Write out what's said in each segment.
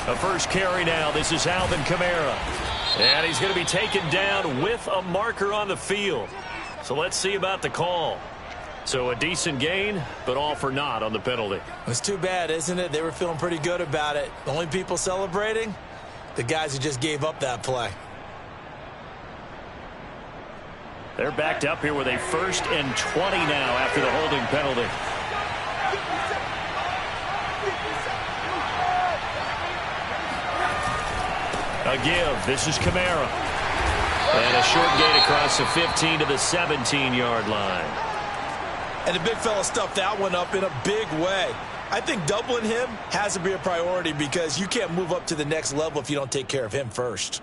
A first carry now. This is Alvin Kamara. And he's going to be taken down with a marker on the field. So let's see about the call. So a decent gain, but all for naught on the penalty. It's too bad, isn't it? They were feeling pretty good about it. The only people celebrating? The guys who just gave up that play. They're backed up here with a 1st and 20 now after the holding penalty. A give. This is Kamara. And a short gain across the 15 to the 17-yard line. And the big fella stuffed that one up in a big way. I think doubling him has to be a priority because you can't move up to the next level if you don't take care of him first.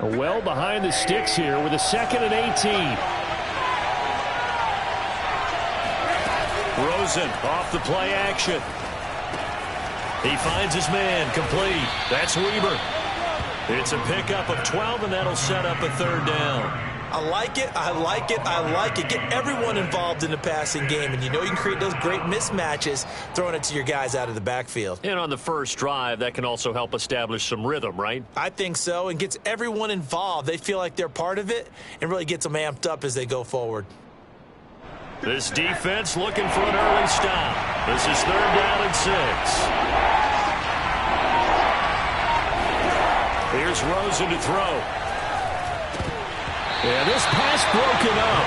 Well behind the sticks here with a 2nd and 18. Rosen off the play action. He finds his man complete. That's Weber. It's a pickup of 12, and that'll set up a 3rd down. I like it. I like it. I like it. Get everyone involved in the passing game, and you know you can create those great mismatches throwing it to your guys out of the backfield. And on the first drive, that can also help establish some rhythm, right? I think so, and gets everyone involved. They feel like they're part of it and really gets them amped up as they go forward. This defense looking for an early stop. This is 3rd down and 6. Here's Rosen to throw. Yeah, this pass broken up.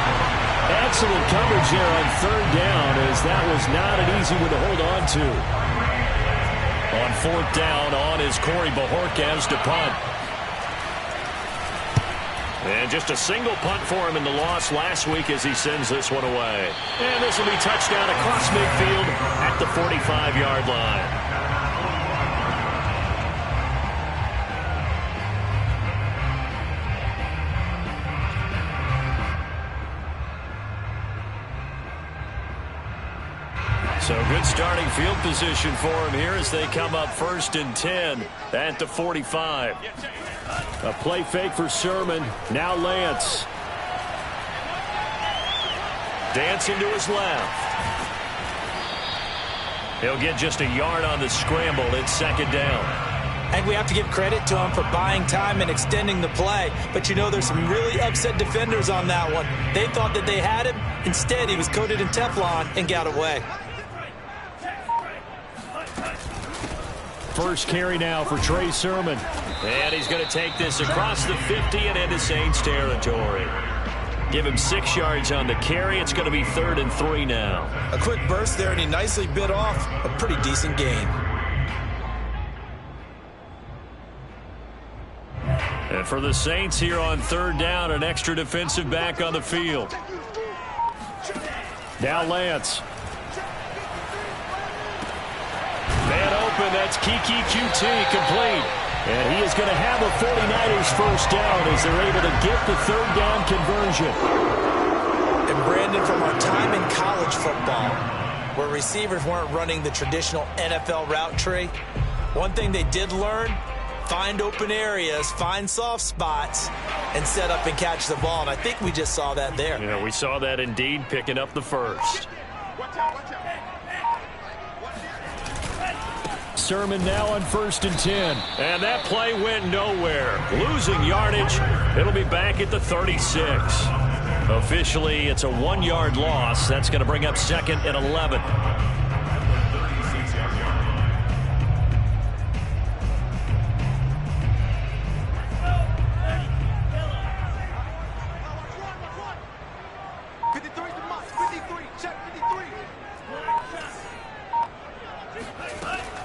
Excellent coverage there on 3rd down, as that was not an easy one to hold on to. On 4th down, on is Corey Bajorquez to punt. And just a single punt for him in the loss last week as he sends this one away. And this will be touchdown across midfield at the 45-yard line. So good starting field position for him here as they come up 1st and 10 at the 45. A play fake for Sermon. Now Lance. Dancing to his left. He'll get just a yard on the scramble. It's 2nd down. I think we have to give credit to him for buying time and extending the play. But you know there's some really upset defenders on that one. They thought that they had him. Instead, he was coated in Teflon and got away. First carry now for Trey Sermon. And he's going to take this across the 50 and into Saints territory. Give him 6 yards on the carry. It's going to be 3rd and 3 now. A quick burst there, and he nicely bit off a pretty decent gain. And for the Saints here on 3rd down, an extra defensive back on the field. Now Lance. Man open, that's Kiki QT complete. And he is going to have a 49ers first down as they're able to get the 3rd down conversion. And Brandon, from our time in college football, where receivers weren't running the traditional NFL route tree, one thing they did learn, find open areas, find soft spots, and set up and catch the ball. And I think we just saw that there. Yeah, we saw that indeed, picking up the first. Sermon now on 1st and 10. And that play went nowhere. Losing yardage. It'll be back at the 36. Officially, it's a 1-yard loss. That's going to bring up 2nd and 11.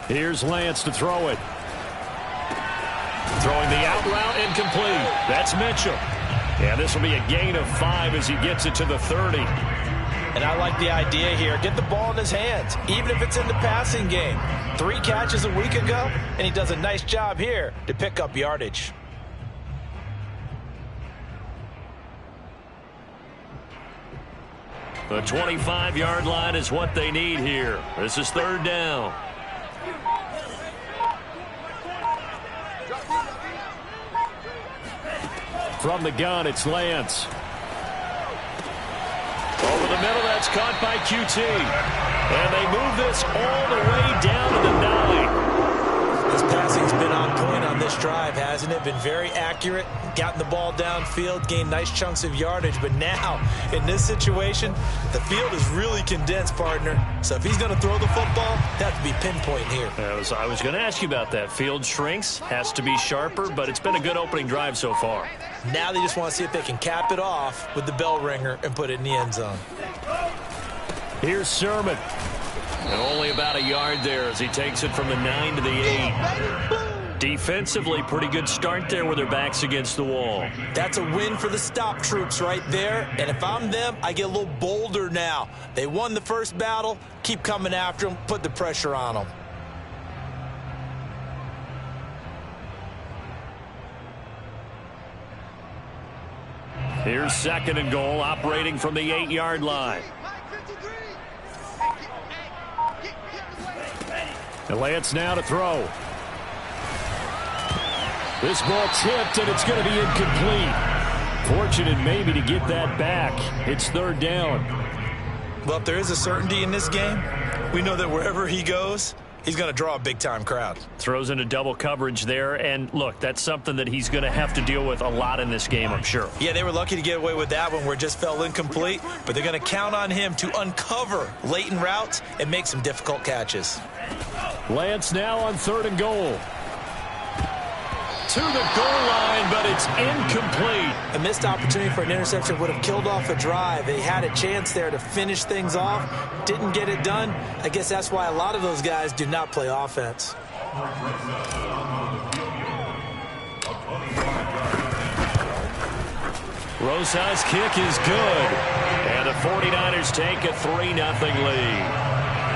Here's Lance to throw it. Throwing the out route incomplete. That's Mitchell. Yeah, this will be a gain of 5 as he gets it to the 30. And I like the idea here. Get the ball in his hands, even if it's in the passing game. 3 catches a week ago, and he does a nice job here to pick up yardage. The 25-yard line is what they need here. This is 3rd down. From the gun, it's Lance. Over the middle. That's caught by QT. And they move this all the way down to the 9. This passing's been on point on this drive, hasn't it? Been very accurate, gotten the ball downfield, gained nice chunks of yardage. But now, in this situation, the field is really condensed, partner. So if he's going to throw the football, that has to be pinpoint here. I was going to ask you about that. Field shrinks, has to be sharper, but it's been a good opening drive so far. Now they just want to see if they can cap it off with the bell ringer and put it in the end zone. Here's Sermon. And only about a yard there as he takes it from the 9 to the 8. Defensively, pretty good start there with their backs against the wall. That's a win for the stop troops right there. And if I'm them, I get a little bolder now. They won the first battle. Keep coming after them. Put the pressure on them. Here's 2nd and goal, operating from the 8-yard line. The Lance now to throw. This ball tipped, and it's going to be incomplete. Fortunate maybe to get that back. It's 3rd down. Well, if there is a certainty in this game, we know that wherever he goes, he's going to draw a big-time crowd. Throws into double coverage there, and look, that's something that he's going to have to deal with a lot in this game, I'm sure. Yeah, they were lucky to get away with that one where it just fell incomplete, but they're going to count on him to uncover latent routes and make some difficult catches. Lance now on 3rd and goal. To the goal line, but it's incomplete. A missed opportunity for an interception would have killed off a drive. They had a chance there to finish things off. Didn't get it done. I guess that's why a lot of those guys do not play offense. Rosa's kick is good. And the 49ers take a 3-0 lead.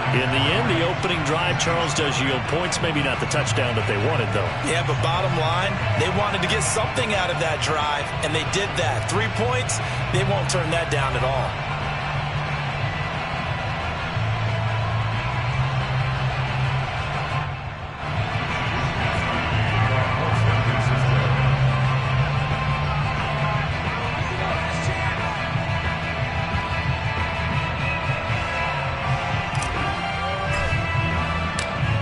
In the end, the opening drive, Charles, does yield points. Maybe not the touchdown that they wanted, though. Yeah, but bottom line, they wanted to get something out of that drive, and they did that. 3 points, they won't turn that down at all.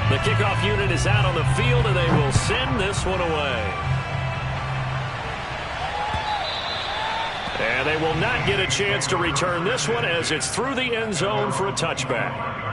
The kickoff unit is out on the field, and they will send this one away. And they will not get a chance to return this one as it's through the end zone for a touchback.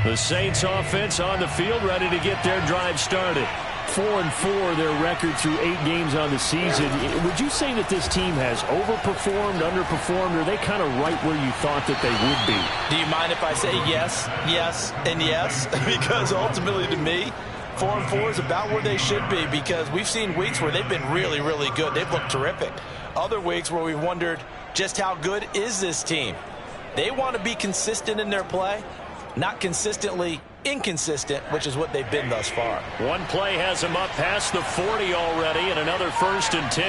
The Saints offense on the field, ready to get their drive started. 4-4, their record through 8 games on the season. Would you say that this team has overperformed, underperformed, or are they kind of right where you thought that they would be? Do you mind if I say yes, yes, and yes? Because ultimately to me, 4-4 is about where they should be, because we've seen weeks where they've been really, really good. They've looked terrific. Other weeks where we wondered just how good is this team. They want to be consistent in their play. Not consistently inconsistent, which is what they've been thus far. One play has them up past the 40 already, and another 1st and 10.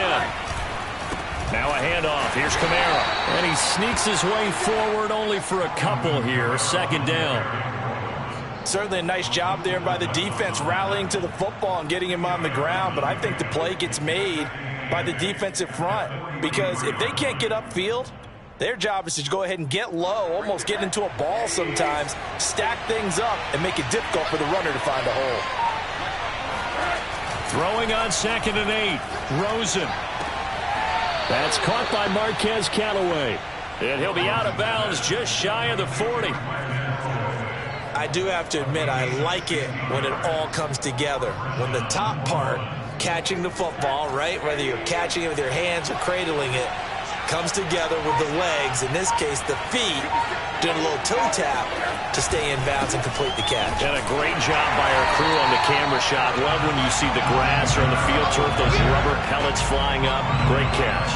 Now a handoff. Here's Kamara. And he sneaks his way forward only for a couple here. 2nd down. Certainly a nice job there by the defense rallying to the football and getting him on the ground, but I think the play gets made by the defensive front, because if they can't get upfield, their job is to go ahead and get low, almost get into a ball sometimes, stack things up, and make it difficult for the runner to find a hole. Throwing on 2nd and 8. Rosen. That's caught by Marquez Callaway. And he'll be out of bounds just shy of the 40. I do have to admit, I like it when it all comes together. When the top part, catching the football, right, whether you're catching it with your hands or cradling it, comes together with the legs, in this case the feet, doing a little toe tap to stay in bounds and complete the catch. And a great job by our crew on the camera shot. Love when you see the grass or on the field turf, those rubber pellets flying up. Great catch.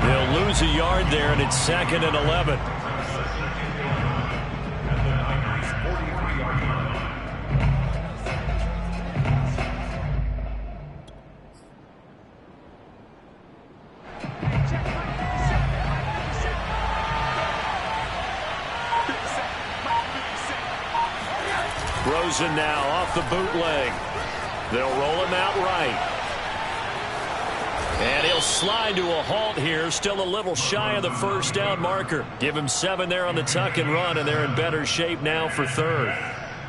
They'll lose a yard there, and it's 2nd and 11. Check Rosen now off the bootleg. They'll roll him out right. And he'll slide to a halt here, still a little shy of the first down marker. Give him 7 there on the tuck and run, and they're in better shape now for third.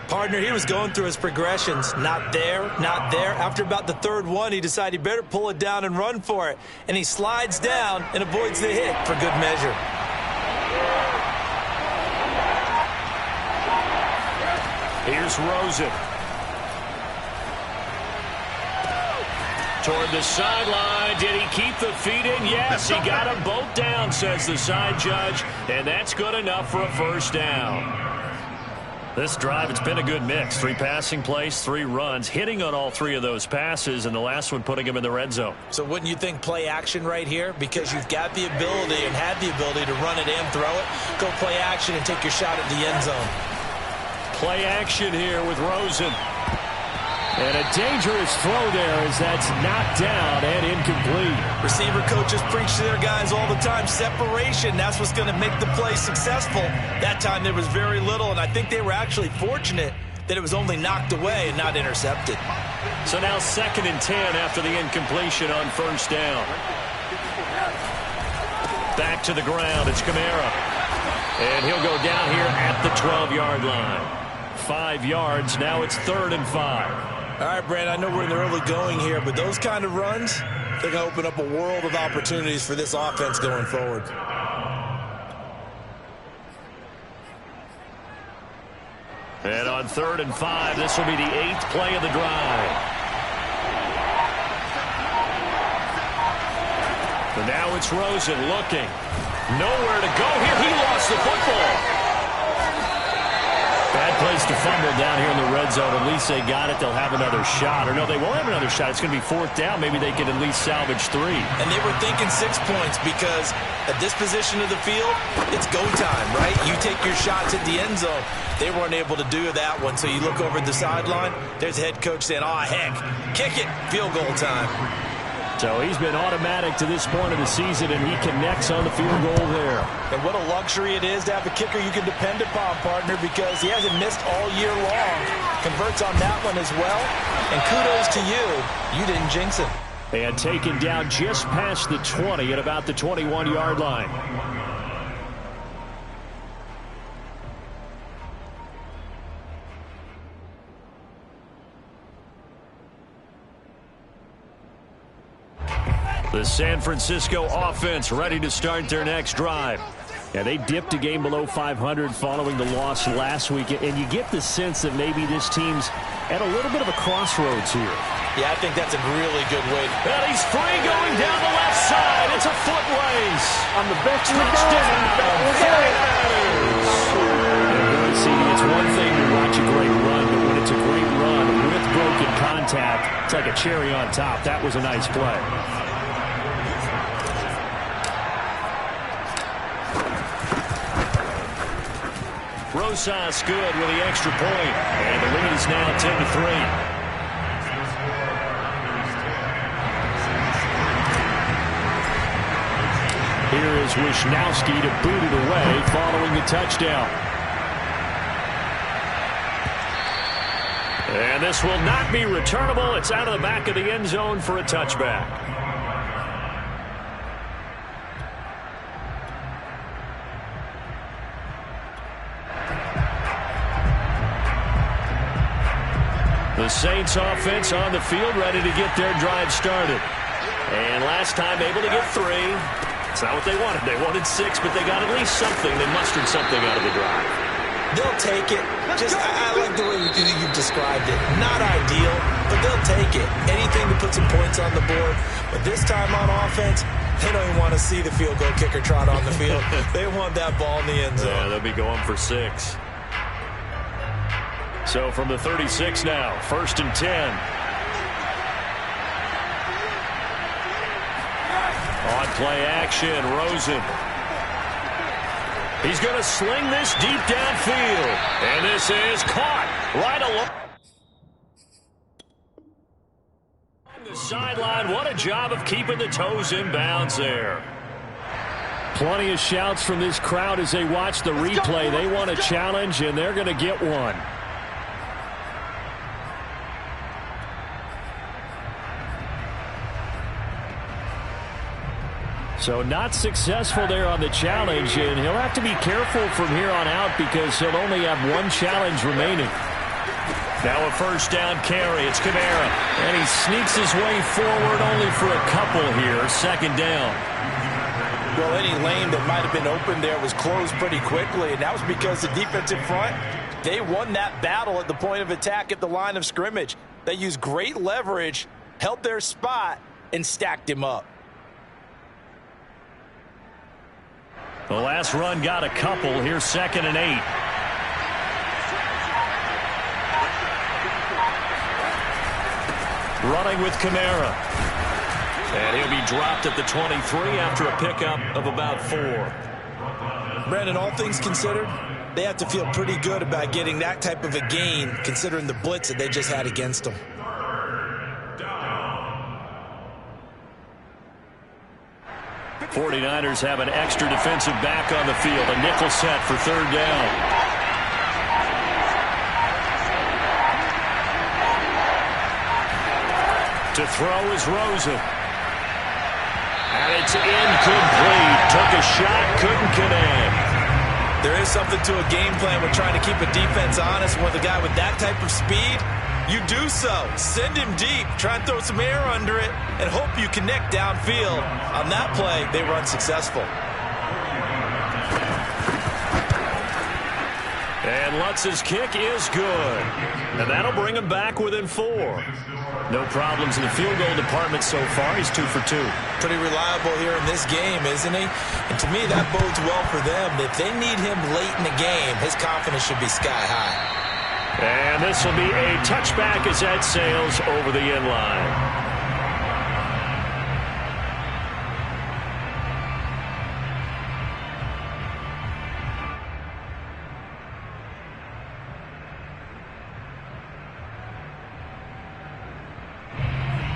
Partner, he was going through his progressions. Not there, not there. After about the third one, he decided he better pull it down and run for it. And he slides down and avoids the hit for good measure. Here's Rosen. Toward the sideline. Did he keep the feet in? Yes, he got them both down, says the side judge. And that's good enough for a first down. This drive, it's been a good mix. 3 passing plays, 3 runs, hitting on all 3 of those passes, and the last one putting him in the red zone. So wouldn't you think play action right here? Because you've got the ability and have the ability to run it and throw it. Go play action and take your shot at the end zone. Play action here with Rosen. And a dangerous throw there as that's knocked down and incomplete. Receiver coaches preach to their guys all the time. Separation, that's what's going to make the play successful. That time there was very little, and I think they were actually fortunate that it was only knocked away and not intercepted. So now 2nd and 10 after the incompletion on first down. Back to the ground, it's Kamara. And he'll go down here at the 12-yard line. 5 yards, now it's 3rd and 5. All right, Brand, I know we're in the early going here, but those kind of runs, they're going to open up a world of opportunities for this offense going forward. And on 3rd and 5, this will be the 8th play of the drive. But now it's Rosen looking. Nowhere to go here. He lost the football. Bad place to fumble down here in the red zone. At least they got it. They'll have another shot. Or no, they won't have another shot. It's going to be 4th down. Maybe they can at least salvage 3. And they were thinking 6 points because at this position of the field, it's go time, right? You take your shots at the end zone. They weren't able to do that one. So you look over at the sideline. There's the head coach saying, oh, heck, kick it. Field goal time. So he's been automatic to this point of the season, and he connects on the field goal there. And what a luxury it is to have a kicker you can depend upon, partner, because he hasn't missed all year long. Converts on that one as well. And kudos to you. You didn't jinx him. And taken down just past the 20 at about the 21-yard line. The San Francisco offense ready to start their next drive. Yeah, they dipped a game below 500 following the loss last week, and you get the sense that maybe this team's at a little bit of a crossroads here. Yeah, I think that's a really good way. And he's free going down the left side. It's a foot race. I'm the best in the It's one thing to watch a great run, but when it's a great run with broken contact, it's like a cherry on top. That was a nice play. Rosas good with the extra point. And the lead is now 10-3. Here is Wisnowski to boot it away following the touchdown. And this will not be returnable. It's out of the back of the end zone for a touchback. The Saints offense on the field ready to get their drive started. And last time able to get 3. It's not what they wanted. They wanted 6, but they got at least something. They mustered something out of the drive. They'll take it. I like the way you've described it. Not ideal, but they'll take it. Anything to put some points on the board. But this time on offense, they don't even want to see the field goal kicker trot on the field. They want that ball in the end zone. Yeah, they'll be going for 6. So from the 36 now, 1st and 10. On play action, Rosen. He's going to sling this deep downfield. And this is caught right along the sideline. What a job of keeping the toes in bounds there. Plenty of shouts from this crowd as they watch the replay. They want a challenge, and they're going to get one. So not successful there on the challenge, and he'll have to be careful from here on out because he'll only have one challenge remaining. Now a first down carry. It's Kamara, and he sneaks his way forward only for a couple here. Second down. Well, any lane that might have been open there was closed pretty quickly, and that was because the defensive front, they won that battle at the point of attack at the line of scrimmage. They used great leverage, held their spot, and stacked him up. The last run got a couple. Here's 2nd and 8. Running with Kamara. And he'll be dropped at the 23 after a pickup of about 4. Brandon, all things considered, they have to feel pretty good about getting that type of a gain considering the blitz that they just had against them. The 49ers have an extra defensive back on the field. A nickel set for 3rd down. To throw is Rosen. And it's incomplete. Took a shot, couldn't connect. There is something to a game plan with trying to keep a defense honest. With a guy with that type of speed, you do so. Send him deep. Try and throw some air under it and hope you connect downfield. On that play, they were unsuccessful. And Lutz's kick is good. And that'll bring him back within 4. No problems in the field goal department so far. He's 2 for 2. Pretty reliable here in this game, isn't he? And to me, that bodes well for them. If they need him late in the game, his confidence should be sky high. And this will be a touchback as that sails over the end line.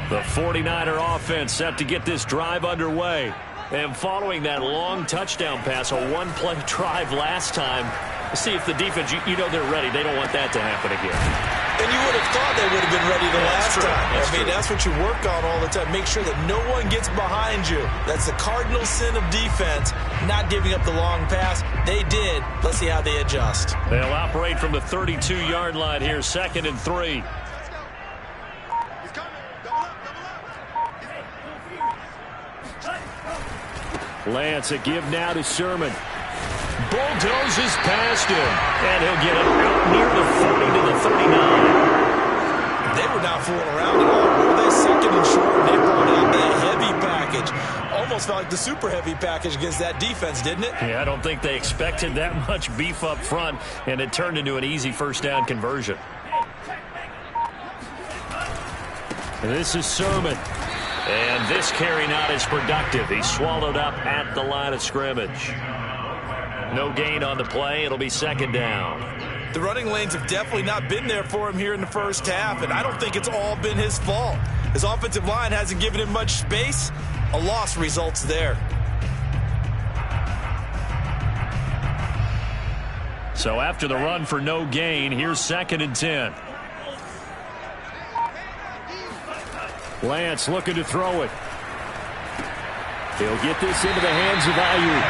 The 49er offense set to get this drive underway. And following that long touchdown pass, a one-play drive last time, see if the defense, you know they're ready. They don't want that to happen again. And you would have thought they would have been ready the last time. That's what you work on all the time. Make sure that no one gets behind you. That's the cardinal sin of defense, not giving up the long pass. They did. Let's see how they adjust. They'll operate from the 32-yard line here, 2nd and 3. Lance, a give now to Sermon. Bulldozes past him, and he'll get it out near the 40 to the 39. They were not fooling around at all, were they? 2nd and short, and they brought out the heavy package. Almost felt like the super heavy package against that defense, didn't it? Yeah, I don't think they expected that much beef up front, and it turned into an easy first down conversion. And this is Sermon. And this carry not as productive. He's swallowed up at the line of scrimmage. No gain on the play. It'll be 2nd down. The running lanes have definitely not been there for him here in the first half, and I don't think it's all been his fault. His offensive line hasn't given him much space. A loss results there. So after the run for no gain, here's 2nd and 10. Lance looking to throw it. He'll get this into the hands of Ayuk.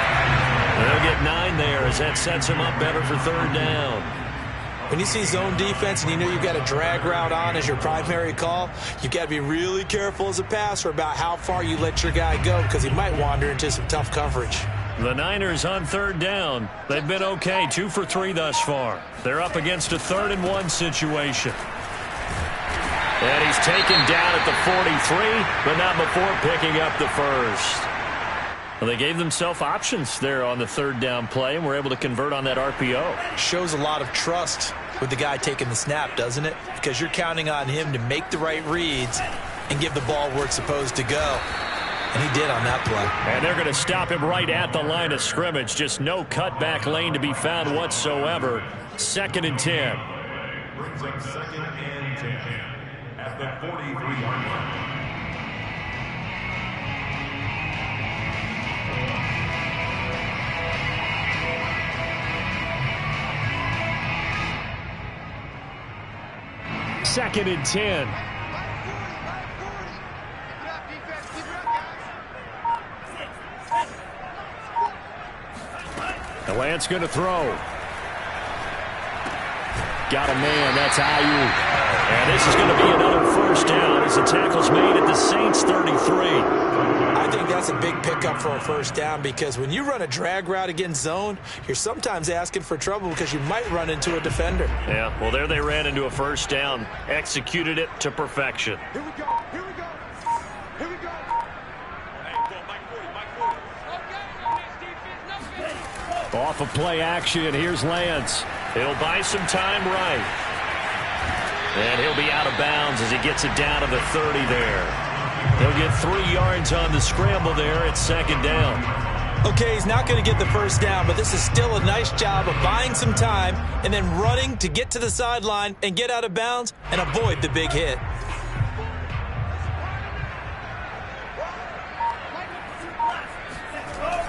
They'll get 9 there as that sets him up better for 3rd down. When you see zone defense and you know you've got a drag route on as your primary call, you've got to be really careful as a passer about how far you let your guy go because he might wander into some tough coverage. The Niners on 3rd down. They've been okay, 2 for 3 thus far. They're up against a 3rd and 1 situation. And he's taken down at the 43, but not before picking up the first. Well, they gave themselves options there on the 3rd down play and were able to convert on that RPO. Shows a lot of trust with the guy taking the snap, doesn't it? Because you're counting on him to make the right reads and give the ball where it's supposed to go. And he did on that play. And they're going to stop him right at the line of scrimmage. Just no cutback lane to be found whatsoever. 2nd and 10. Brings up 2nd and 10 at the 43-yard line. Second and 10. Lance going to throw. Got a man. That's Ayuk. And this is going to be another first down as the tackle's made at the Saints' 33. I think that's a big pickup for a first down because when you run a drag route against zone, you're sometimes asking for trouble because you might run into a defender. Yeah, well, there they ran into a first down. Executed it to perfection. Here we go. Here we go. Here we go. Off of play action, here's Lance. He'll buy some time right. And he'll be out of bounds as he gets it down to the 30 there. He'll get 3 yards on the scramble there at second down. Okay, he's not going to get the first down, but this is still a nice job of buying some time and then running to get to the sideline and get out of bounds and avoid the big hit.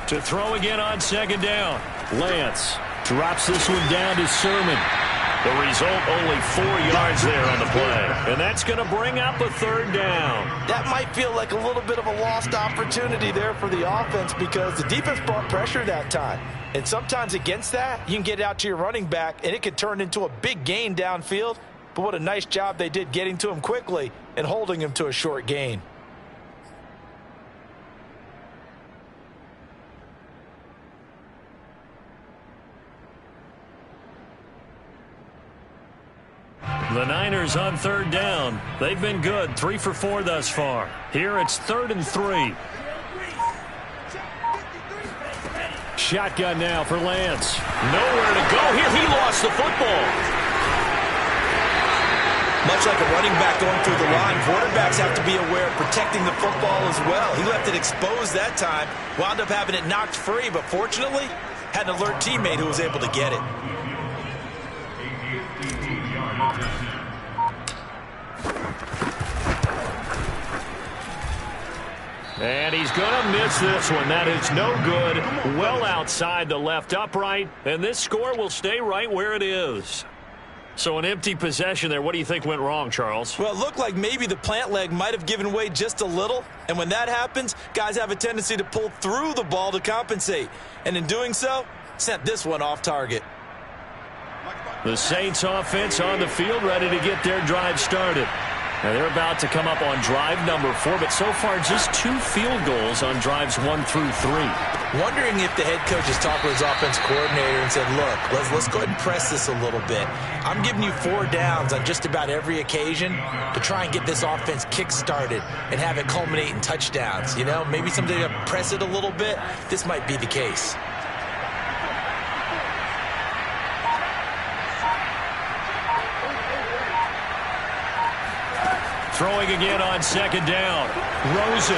To throw again on second down. Lance drops this one down to Sermon. The result, only 4 yards there on the play. And that's going to bring up a third down. That might feel like a little bit of a lost opportunity there for the offense because the defense brought pressure that time. And sometimes against that, you can get out to your running back, and it could turn into a big gain downfield. But what a nice job they did getting to him quickly and holding him to a short gain. The Niners on third down. They've been good, 3 for 4 thus far. Here it's 3rd and 3. Shotgun now for Lance. Nowhere to go here. He lost the football. Much like a running back going through the line, quarterbacks have to be aware of protecting the football as well. He left it exposed that time, wound up having it knocked free, but fortunately, had an alert teammate who was able to get it. And he's going to miss this one. That is no good. Well outside the left upright. And this score will stay right where it is. So an empty possession there. What do you think went wrong, Charles? Well, it looked like maybe the plant leg might have given way just a little. And when that happens, guys have a tendency to pull through the ball to compensate. And in doing so, sent this one off target. The Saints offense on the field, ready to get their drive started. Now they're about to come up on drive number 4, but so far just 2 field goals on drives 1 through 3. Wondering if the head coach has talked with his offense coordinator and said, look, let's go ahead and press this a little bit. I'm giving you 4 downs on just about every occasion to try and get this offense kick-started and have it culminate in touchdowns. You know, maybe someday to press it a little bit. This might be the case. Throwing again on second down. Rosen.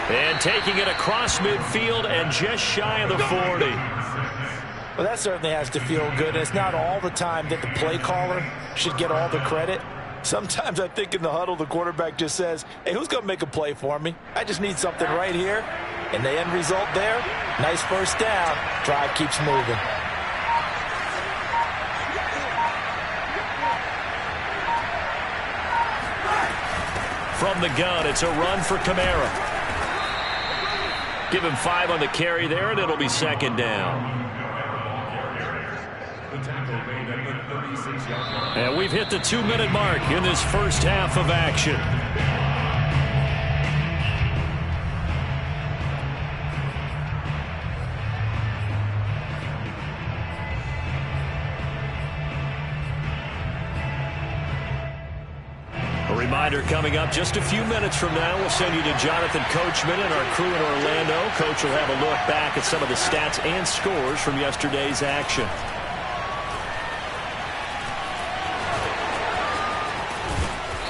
And taking it across midfield and just shy of the 40. Well, that certainly has to feel good. And it's not all the time that the play caller should get all the credit. Sometimes I think in the huddle, the quarterback just says, hey, who's going to make a play for me? I just need something right here. And the end result there, nice first down. Drive keeps moving. From the gun, it's a run for Kamara. Give him 5 on the carry there, and it'll be second down. And we've hit the 2-minute mark in this first half of action. A reminder coming up just a few minutes from now, we'll send you to Jonathan Coachman and our crew in Orlando. Coach will have a look back at some of the stats and scores from yesterday's action.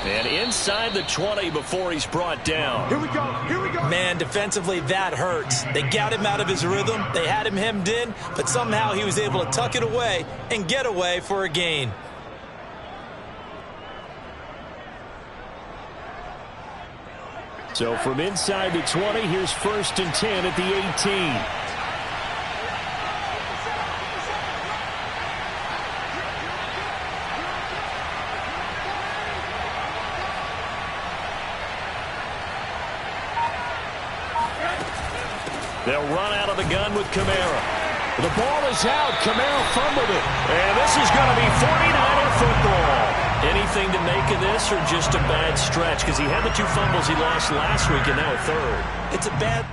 And inside the 20 before he's brought down. Here we go. Here we go. Man, defensively, that hurts. They got him out of his rhythm. They had him hemmed in, but somehow he was able to tuck it away and get away for a gain. So from inside the 20, here's 1st and 10 at the 18. They'll run out of the gun with Kamara. The ball is out. Kamara fumbled it. And this is going to be 49er football. Anything to make of this or just a bad stretch? Because he had the 2 fumbles he lost last week and now a third. It's a bad...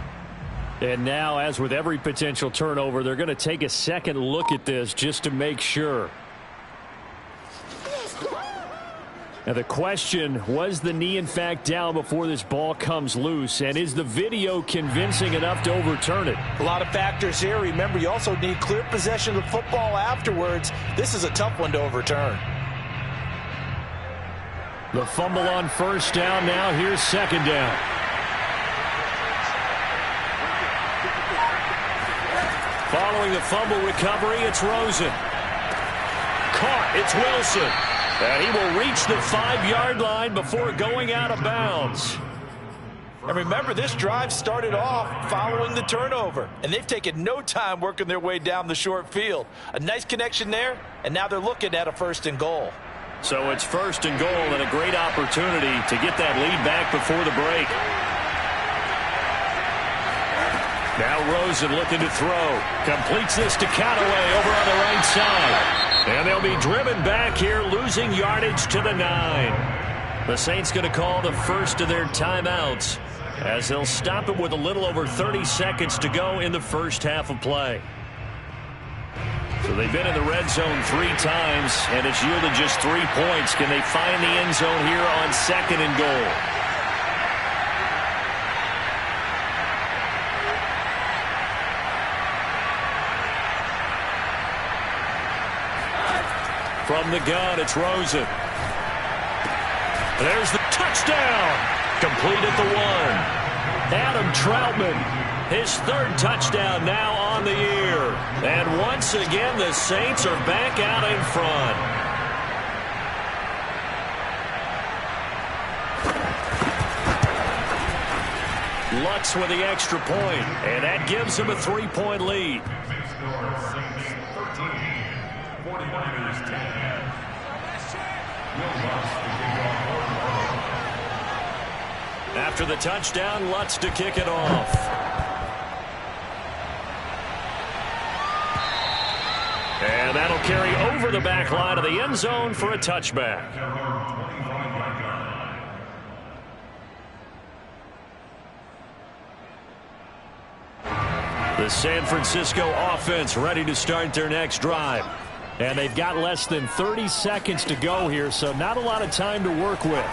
And now, as with every potential turnover, they're going to take a second look at this just to make sure. Now the question, was the knee in fact down before this ball comes loose? And is the video convincing enough to overturn it? A lot of factors here. Remember, you also need clear possession of the football afterwards. This is a tough one to overturn. The fumble on first down. Now here's second down. Following the fumble recovery, it's Rosen. Caught, it's Wilson. And he will reach the 5-yard line before going out of bounds. And remember, this drive started off following the turnover. And they've taken no time working their way down the short field. A nice connection there, and now they're looking at a 1st and goal. So it's 1st and goal and a great opportunity to get that lead back before the break. Now Rosen looking to throw. Completes this to Callaway over on the right side. And they'll be driven back here, losing yardage to the 9. The Saints going to call the first of their timeouts as they'll stop it with a little over 30 seconds to go in the first half of play. So they've been in the red zone 3 times, and it's yielded just 3 points. Can they find the end zone here on 2nd and goal? From the gun, it's Rosen. There's the touchdown. Complete at the 1. Adam Troutman, his 3rd touchdown now on the year. And once again, the Saints are back out in front. Lutz with the extra point, and that gives him a 3-point lead. After the touchdown, Lutz to kick it off. And that'll carry over the back line of the end zone for a touchback. The San Francisco offense ready to start their next drive. And they've got less than 30 seconds to go here, so not a lot of time to work with.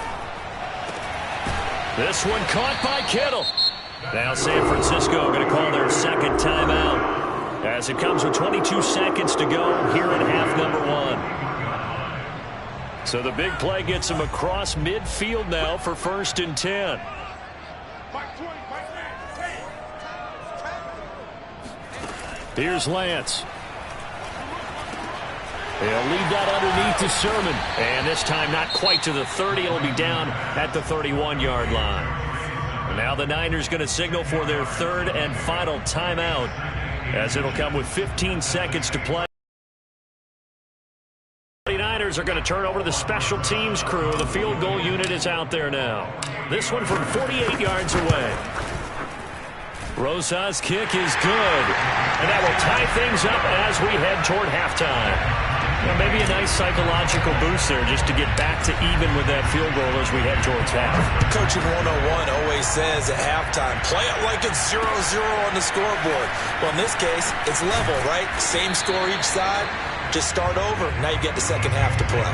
This one caught by Kittle. Now San Francisco going to call their 2nd timeout as it comes with 22 seconds to go here in half number 1. So the big play gets them across midfield now for 1st and 10. Here's Lance. They'll leave that underneath to Sermon. And this time not quite to the 30. It'll be down at the 31-yard line. And now the Niners going to signal for their 3rd and final timeout as it'll come with 15 seconds to play. The Niners are going to turn over to the special teams crew. The field goal unit is out there now. This one from 48 yards away. Rosa's kick is good. And that will tie things up as we head toward halftime. Well, maybe a nice psychological boost there just to get back to even with that field goal as we head towards half. Coaching 101 always says at halftime, play it like it's 0-0 on the scoreboard. Well, in this case, it's level, right? Same score each side. Just start over. Now you get the second half to play.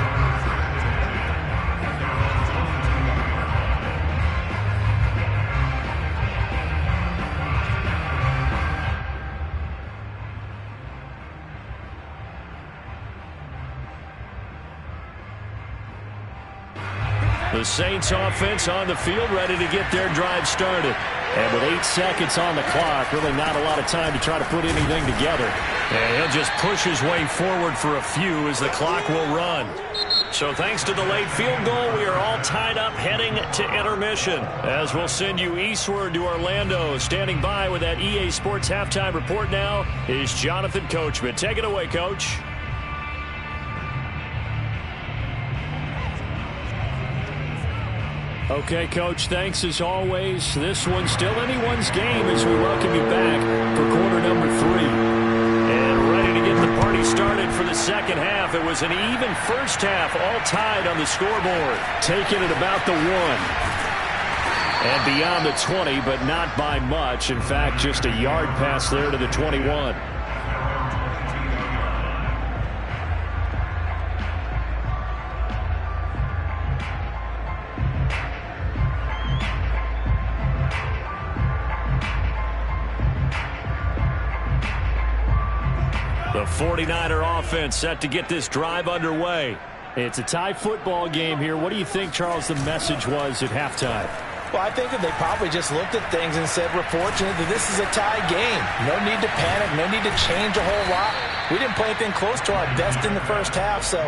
The Saints offense on the field ready to get their drive started. And with 8 seconds on the clock, really not a lot of time to try to put anything together. And he'll just push his way forward for a few as the clock will run. So thanks to the late field goal, we are all tied up heading to intermission. As we'll send you eastward to Orlando. Standing by with that EA Sports halftime report now is Jonathan Coachman. Take it away, Coach. Okay, Coach, thanks as always. This one's still anyone's game as we welcome you back for quarter number 3. And for the second half. It was an even first half, all tied on the scoreboard. Taking it about the 1. And beyond the 20, but not by much. In fact, just a yard pass there to the 21. The 49er offense set to get this drive underway. It's a tie football game here. What do you think, Charles, the message was at halftime? Well, I think that they probably just looked at things and said, we're fortunate that this is a tie game. No need to panic, no need to change a whole lot. We didn't play anything close to our best in the first half, so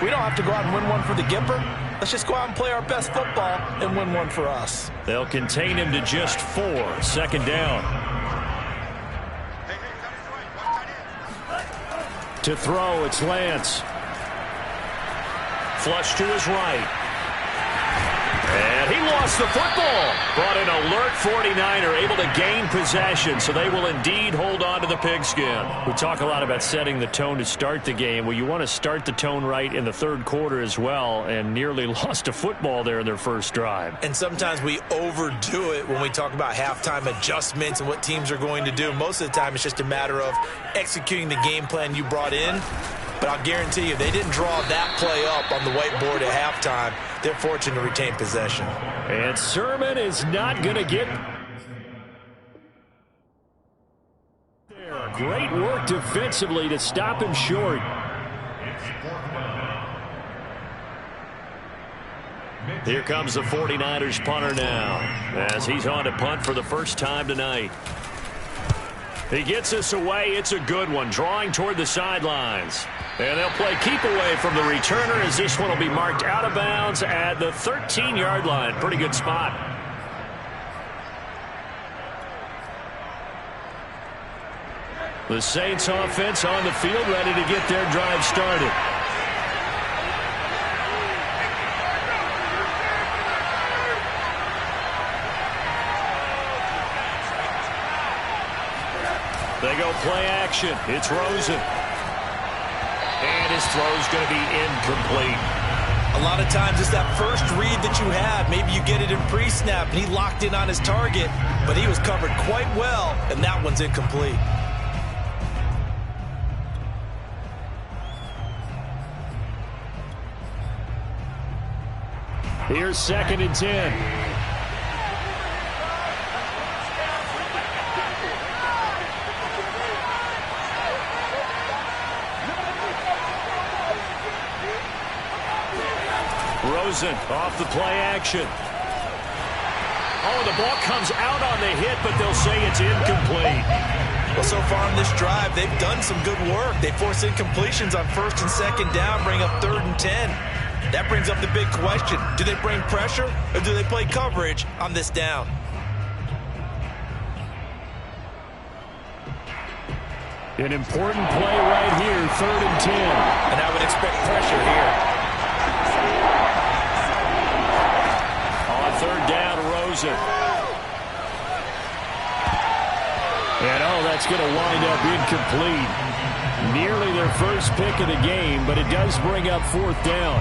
we don't have to go out and win one for the Gipper. Let's just go out and play our best football and win one for us. They'll contain him to just 4. Second down. To throw, it's Lance. Flush to his right. And he lost the football. Brought an alert 49er, able to gain possession, so they will indeed hold on to the pigskin. We talk a lot about setting the tone to start the game. Well, you want to start the tone right in the third quarter as well, and nearly lost a football there in their first drive. And sometimes we overdo it when we talk about halftime adjustments and what teams are going to do. Most of the time, it's just a matter of executing the game plan you brought in. But I'll guarantee you, they didn't draw that play up on the whiteboard at halftime. They're fortunate to retain possession. And Sermon is not going to get there. Great work defensively to stop him short. Here comes the 49ers punter now, as he's on to punt for the first time tonight. He gets us away. It's a good one, drawing toward the sidelines. And they'll play keep away from the returner, as this one will be marked out of bounds at the 13-yard line. Pretty good spot. The Saints offense on the field, ready to get their drive started. They go play action. It's Rosen. And his throw's going to be incomplete. A lot of times it's that first read that you have. Maybe you get it in pre-snap, and he locked in on his target, but he was covered quite well, and that one's incomplete. Here's 2nd and 10. Rosen off the play action. Oh, the ball comes out on the hit, but they'll say it's incomplete. Well, so far in this drive, they've done some good work. They force incompletions on 1st and 2nd down, bring up 3rd and 10. That brings up the big question. Do they bring pressure, or do they play coverage on this down? An important play right here, 3rd and 10. And I would expect pressure here. 3rd down, Rosen. And that's going to wind up incomplete. Nearly their first pick of the game, but it does bring up 4th down.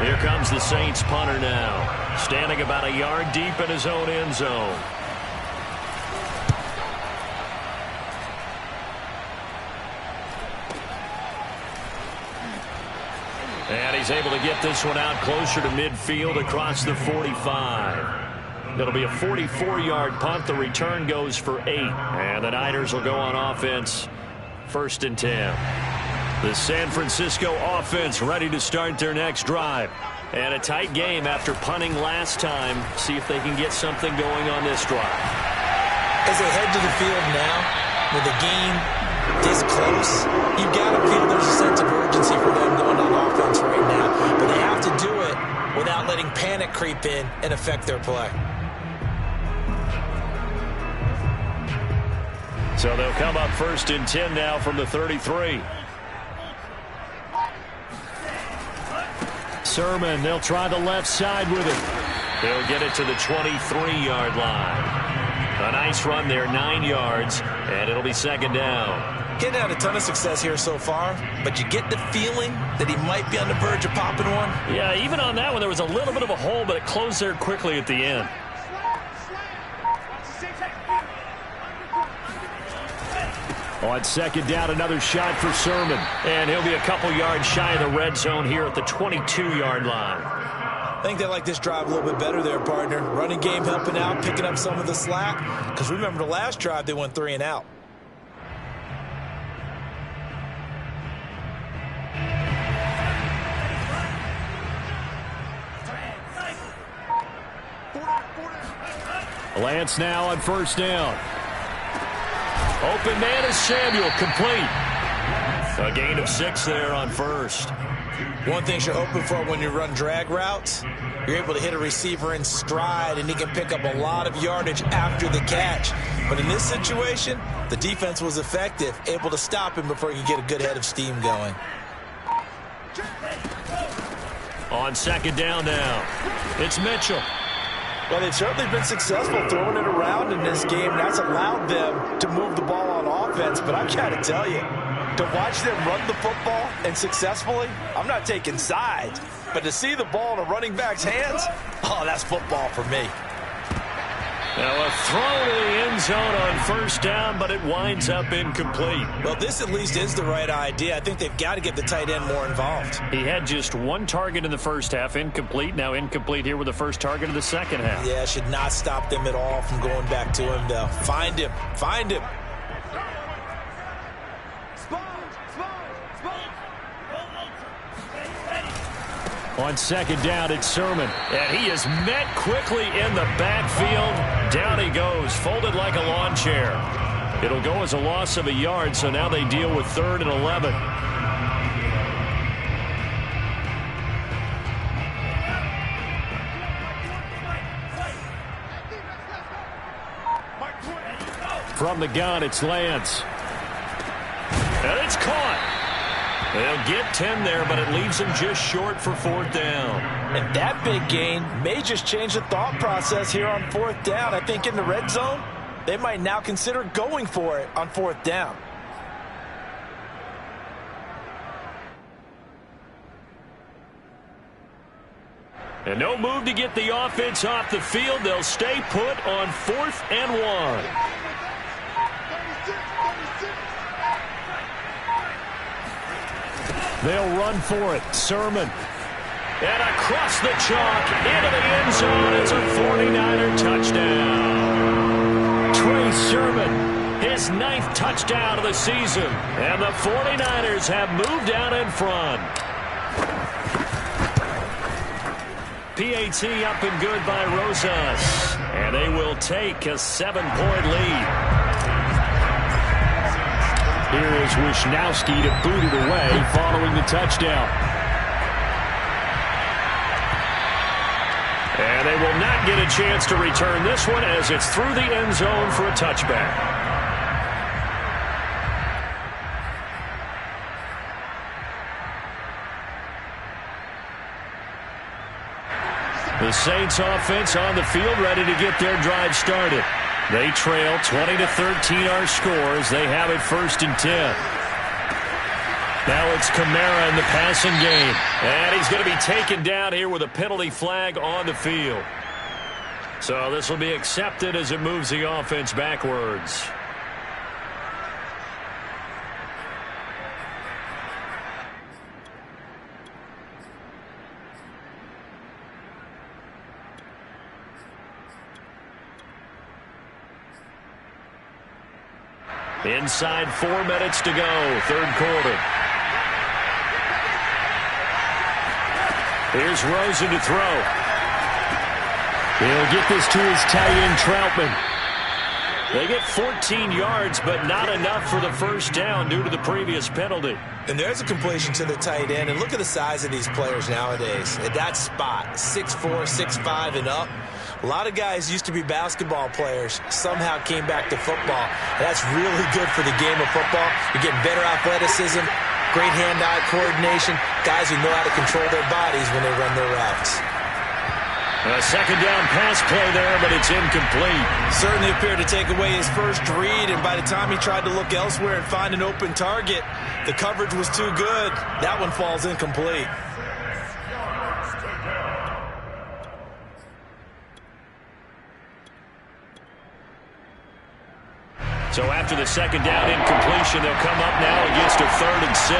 Here comes the Saints punter now, standing about a yard deep in his own end zone. And he's able to get this one out closer to midfield across the 45. It'll be a 44-yard punt. The return goes for 8. And the Niners will go on offense, 1st and 10. The San Francisco offense ready to start their next drive. And a tight game after punting last time. See if they can get something going on this drive. As they head to the field now, with the game this close, you've got to feel there's a sense of urgency for them going on offense right now. But they have to do it without letting panic creep in and affect their play. So they'll come up 1st and 10 now from the 33. Sermon, they'll try the left side with it. They'll get it to the 23-yard line. A nice run there, 9 yards, and it'll be 2nd down. He hadn't had a ton of success here so far, but you get the feeling that he might be on the verge of popping one. Yeah, even on that one, there was a little bit of a hole, but it closed there quickly at the end. On second down, another shot for Sermon. And he'll be a couple yards shy of the red zone here at the 22-yard line. I think they like this drive a little bit better there, partner. Running game helping out, picking up some of the slack. Because remember the last drive, they went 3 and out. Lance now on first down. Open man is Samuel, complete. A gain of 6 there on first. One thing you're hoping for when you run drag routes, you're able to hit a receiver in stride, and he can pick up a lot of yardage after the catch. But in this situation, the defense was effective, able to stop him before he could get a good head of steam going. On second down now, it's Mitchell. Well, they've certainly been successful throwing it around in this game. That's allowed them to move the ball on offense. But I got to tell you, to watch them run the football and successfully, I'm not taking sides. But to see the ball in a running back's hands, oh, that's football for me. Now a throw to the end zone on first down, but it winds up incomplete. Well, this at least is the right idea. I think they've got to get the tight end more involved. He had just 1 target in the first half, incomplete. Now incomplete here with the first target of the second half. Yeah, should not stop them at all from going back to him, though. Find him. Find him. On second down, it's Sermon. And he is met quickly in the backfield. Down he goes, folded like a lawn chair. It'll go as a loss of a yard, so now they deal with 3rd and 11. From the gun, it's Lance. And it's caught. They'll get 10 there, but it leaves them just short for 4th down. And that big gain may just change the thought process here on 4th down. I think in the red zone, they might now consider going for it on 4th down. And no move to get the offense off the field. They'll stay put on 4th and 1. They'll run for it. Sermon. And across the chalk into the end zone. It's a 49er touchdown. Trey Sermon, his 9th touchdown of the season. And the 49ers have moved out in front. PAT up and good by Rosas. And they will take a 7-point lead. Here is Wisnowski to boot it away following the touchdown. And they will not get a chance to return this one as it's through the end zone for a touchback. The Saints offense on the field ready to get their drive started. They trail 20-13 our scores. They have it 1st and 10. Now it's Kamara in the passing game. And he's going to be taken down here with a penalty flag on the field. So this will be accepted as it moves the offense backwards. Inside 4 minutes to go, 3rd quarter. Here's Rosen to throw. He'll get this to his tight end, Troutman. They get 14 yards, but not enough for the 1st down due to the previous penalty. And there's a completion to the tight end. And look at the size of these players nowadays. At that spot, 6'4", 6'5", and up. A lot of guys used to be basketball players, somehow came back to football. That's really good for the game of football. You're getting better athleticism, great hand-eye coordination, guys who know how to control their bodies when they run their routes. A second down pass play there, but it's incomplete. Certainly appeared to take away his first read, and by the time he tried to look elsewhere and find an open target, the coverage was too good. That one falls incomplete. So after the second down incompletion, they'll come up now against a 3rd and 6.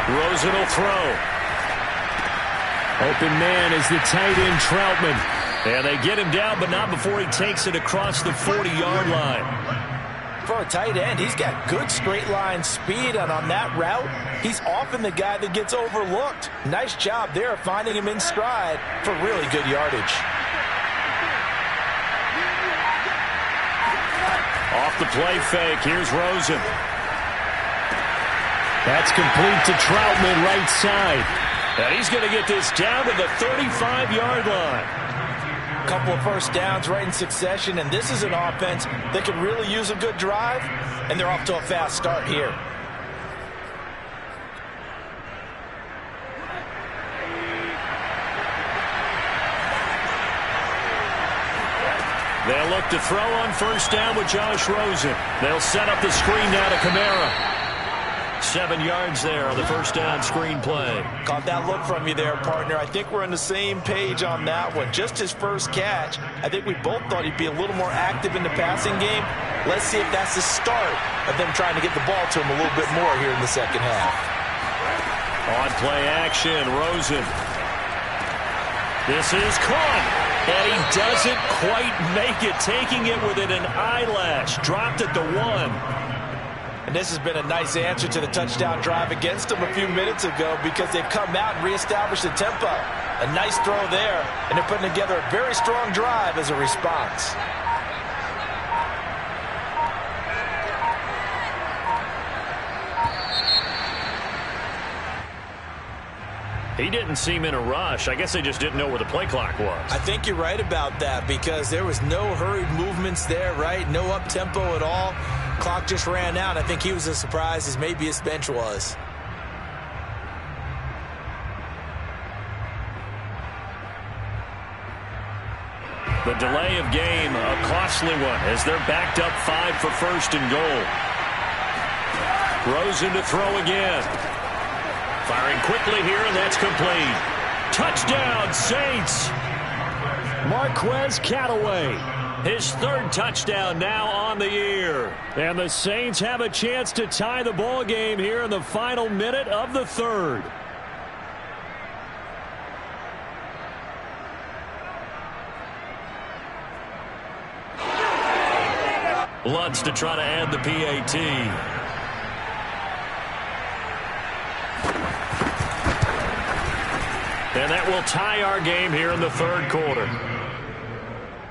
Rosen will throw. Open man is the tight end Troutman. And they get him down, but not before he takes it across the 40-yard line. For a tight end, he's got good straight line speed, and on that route, he's often the guy that gets overlooked. Nice job there finding him in stride for really good yardage. Off the play fake, here's Rosen. That's complete to Troutman, right side. And he's going to get this down to the 35-yard line. Couple of first downs right in succession, and this is an offense that can really use a good drive, and they're off to a fast start here. They'll look to throw on first down with Josh Rosen. They'll set up the screen now to Kamara. 7 yards there on the first down screen play. Caught that look from you there, partner. I think we're on the same page on that one. Just his first catch. I think we both thought he'd be a little more active in the passing game. Let's see if that's the start of them trying to get the ball to him a little bit more here in the second half. On play action, Rosen. This is caught. And he doesn't quite make it, taking it within an eyelash. Dropped at the 1. And this has been a nice answer to the touchdown drive against them a few minutes ago, because they've come out and reestablished the tempo. A nice throw there, and they're putting together a very strong drive as a response. He didn't seem in a rush. I guess they just didn't know where the play clock was. I think you're right about that, because there was no hurried movements there, right? No up-tempo at all. Clock just ran out. I think he was as surprised as maybe his bench was. The delay of game, a costly one, as they're backed up 5 for first and goal. Rosen to throw again. Firing quickly here, and that's complete. Touchdown, Saints! Marquez Callaway, his 3rd touchdown now on the year. And the Saints have a chance to tie the ball game here in the final minute of the 3rd. Lutz to try to add the PAT. And that will tie our game here in the 3rd quarter.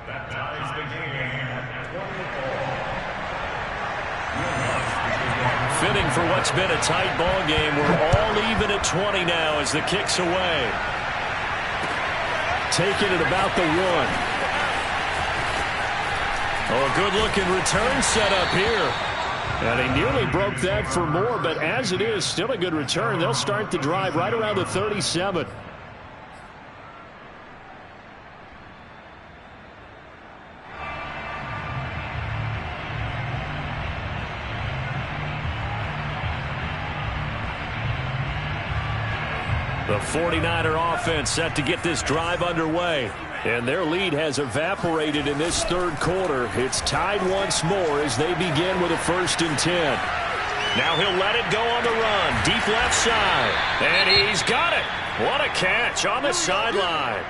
That ties the game at 24. Fitting for what's been a tight ball game. We're all even at 20 now as the kick's away. Taking it about the 1. Oh, a good-looking return set up here. And he nearly broke that for more, but as it is, still a good return. They'll start the drive right around the 37. The 49er offense set to get this drive underway. And their lead has evaporated in this 3rd quarter. It's tied once more as they begin with a 1st and 10. Now he'll let it go on the run. Deep left side. And he's got it. What a catch on the sideline.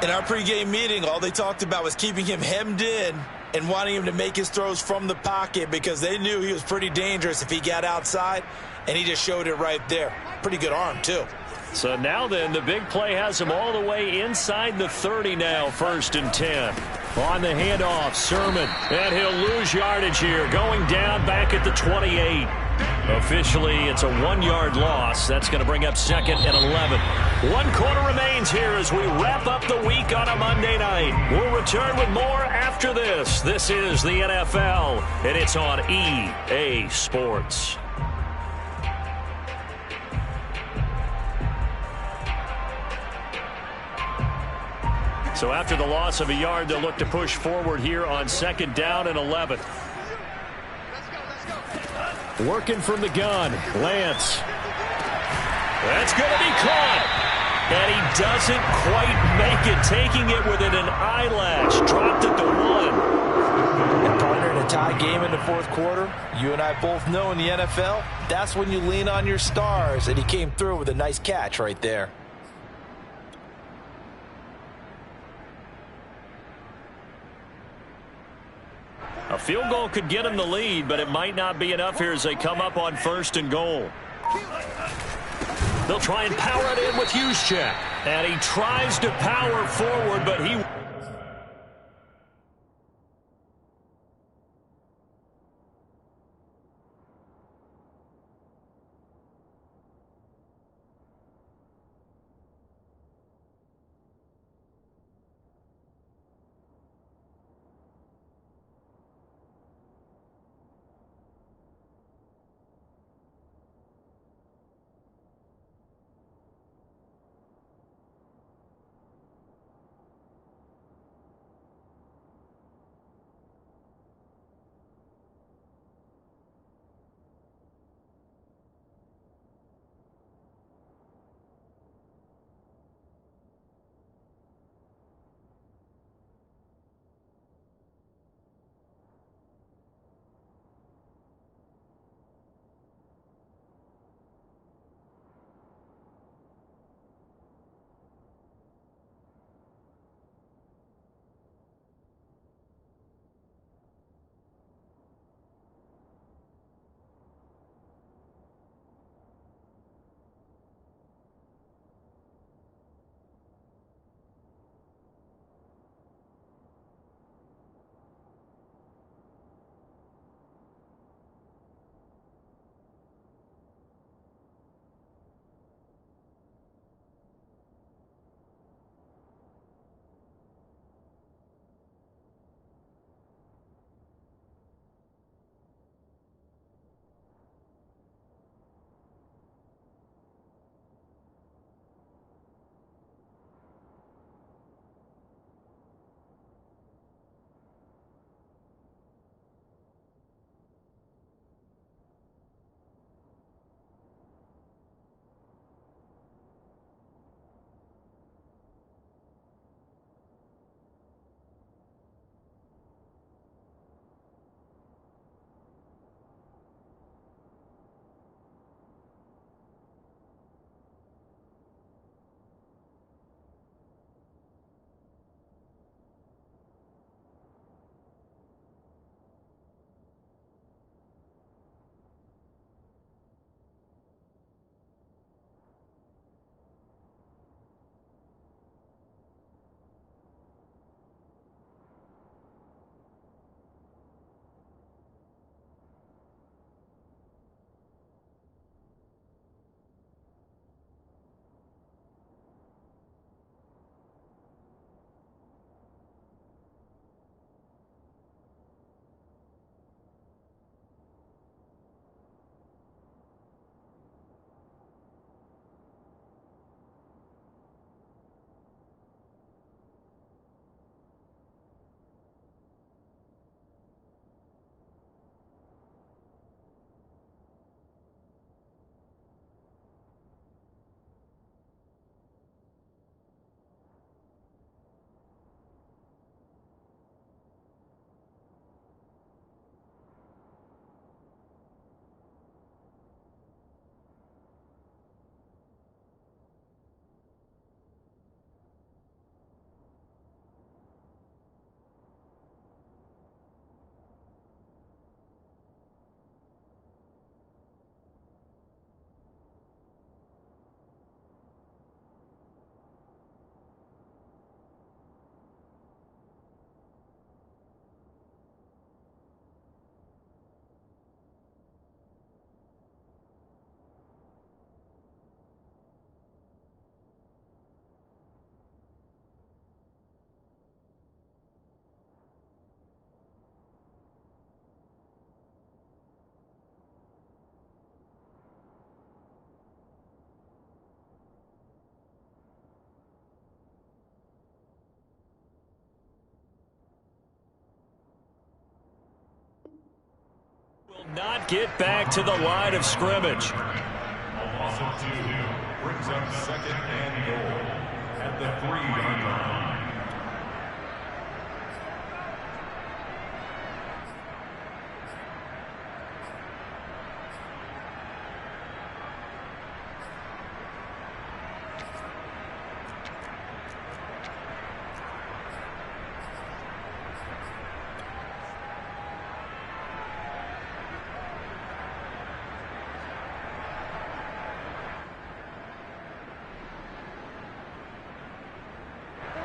In our pregame meeting, all they talked about was keeping him hemmed in and wanting him to make his throws from the pocket, because they knew he was pretty dangerous if he got outside, and he just showed it right there. Pretty good arm, too. So now then, the big play has him all the way inside the 30 now, 1st and 10. On the handoff, Sermon, and he'll lose yardage here, going down back at the 28. Officially, it's a 1-yard loss. That's going to bring up 2nd and 11. 1 quarter remains here as we wrap up the week on a Monday night. We'll return with more after this. This is the NFL, and it's on EA Sports. So after the loss of a yard, they'll look to push forward here on 2nd down and 11. Working from the gun, Lance. That's going to be caught. And he doesn't quite make it, taking it within an eyelash. Dropped it to 1. And partner, in a tie game in the 4th quarter, you and I both know in the NFL, that's when you lean on your stars. And he came through with a nice catch right there. A field goal could get him the lead, but it might not be enough here as they come up on 1st and goal. They'll try and power it in with Juszczyk. And he tries to power forward, but he... Not get back to the line of scrimmage. A loss of 2 brings up second and goal at the 3-yard line.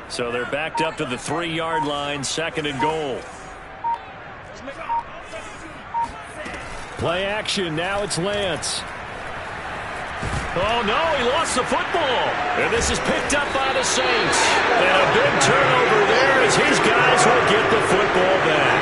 So they're backed up to the 3-yard line, second and goal. Play action, now it's Lance. Oh no, he lost the football. And this is picked up by the Saints. And a big turnover there as his guys will get the football back.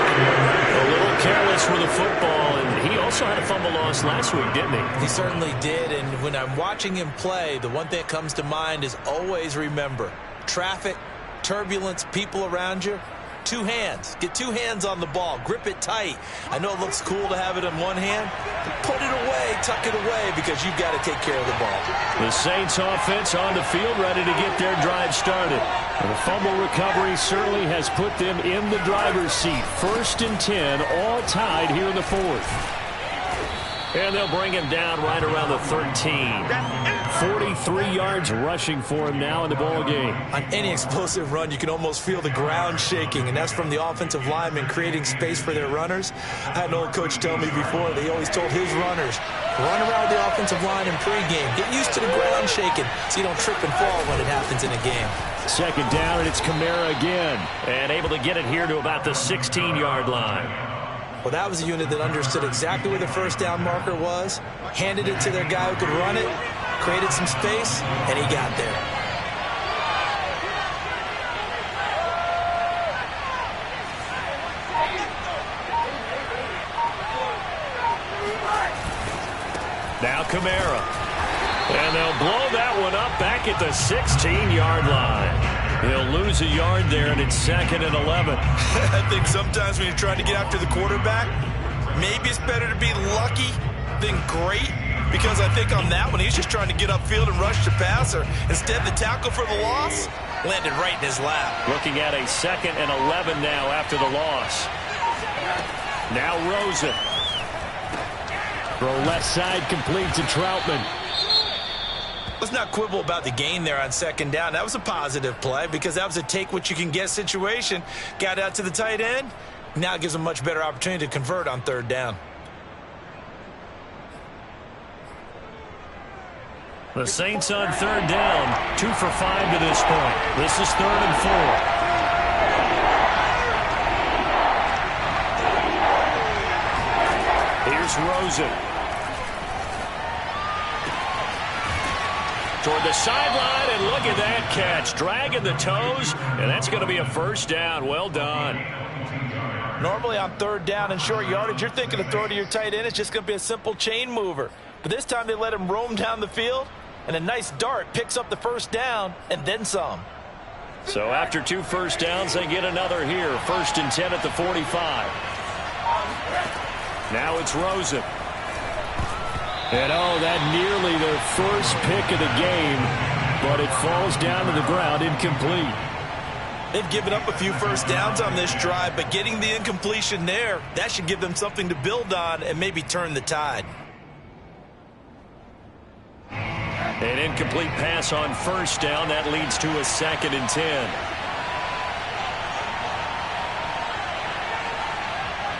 A little careless with the football, and he also had a fumble loss last week, didn't he? He certainly did, and when I'm watching him play, the one thing that comes to mind is always remember, traffic, turbulence, people around you, 2 hands. Get 2 hands on the ball. Grip it tight. I know it looks cool to have it in one hand, but put it away, tuck it away, because you've got to take care of the ball. The Saints offense on the field, ready to get their drive started. And the fumble recovery certainly has put them in the driver's seat. 1st and 10, all tied here in the 4th. And they'll bring him down right around the 13. 43 yards rushing for him now in the ball game. On any explosive run, you can almost feel the ground shaking, and that's from the offensive linemen creating space for their runners. I had an old coach tell me before, they always told his runners, run around the offensive line in pregame. Get used to the ground shaking so you don't trip and fall when it happens in a game. 2nd down, and it's Kamara again. And able to get it here to about the 16-yard line. Well, that was a unit that understood exactly where the 1st down marker was, handed it to their guy who could run it, created some space, and he got there. Now Kamara. And they'll blow that one up back at the 16-yard line. He'll lose a yard there, and it's 2nd and 11. I think sometimes when you're trying to get after the quarterback, maybe it's better to be lucky than great, because I think on that one, he's just trying to get upfield and rush the passer. Instead, the tackle for the loss landed right in his lap. Looking at a 2nd and 11 now after the loss. Now Rosen. Throw left side complete to Troutman. Let's not quibble about the gain there on 2nd down. That was a positive play because that was a take-what-you-can-get situation. Got out to the tight end. Now it gives them a much better opportunity to convert on 3rd down. The Saints on 3rd down. 2 for 5 to this point. This is 3rd and 4. Here's Rosen. Toward the sideline, and look at that catch. Dragging the toes, and that's going to be a 1st down. Well done. Normally on 3rd down and short yardage, you're thinking to throw to your tight end. It's just going to be a simple chain mover. But this time they let him roam down the field, and a nice dart picks up the 1st down and then some. So after 2 1st downs, they get another here. 1st and 10 at the 45. Now it's Rosen. And oh, that nearly the first pick of the game, but it falls down to the ground incomplete. They've given up a few 1st downs on this drive, but getting the incompletion there, that should give them something to build on and maybe turn the tide. An incomplete pass on 1st down. That leads to a 2nd and 10.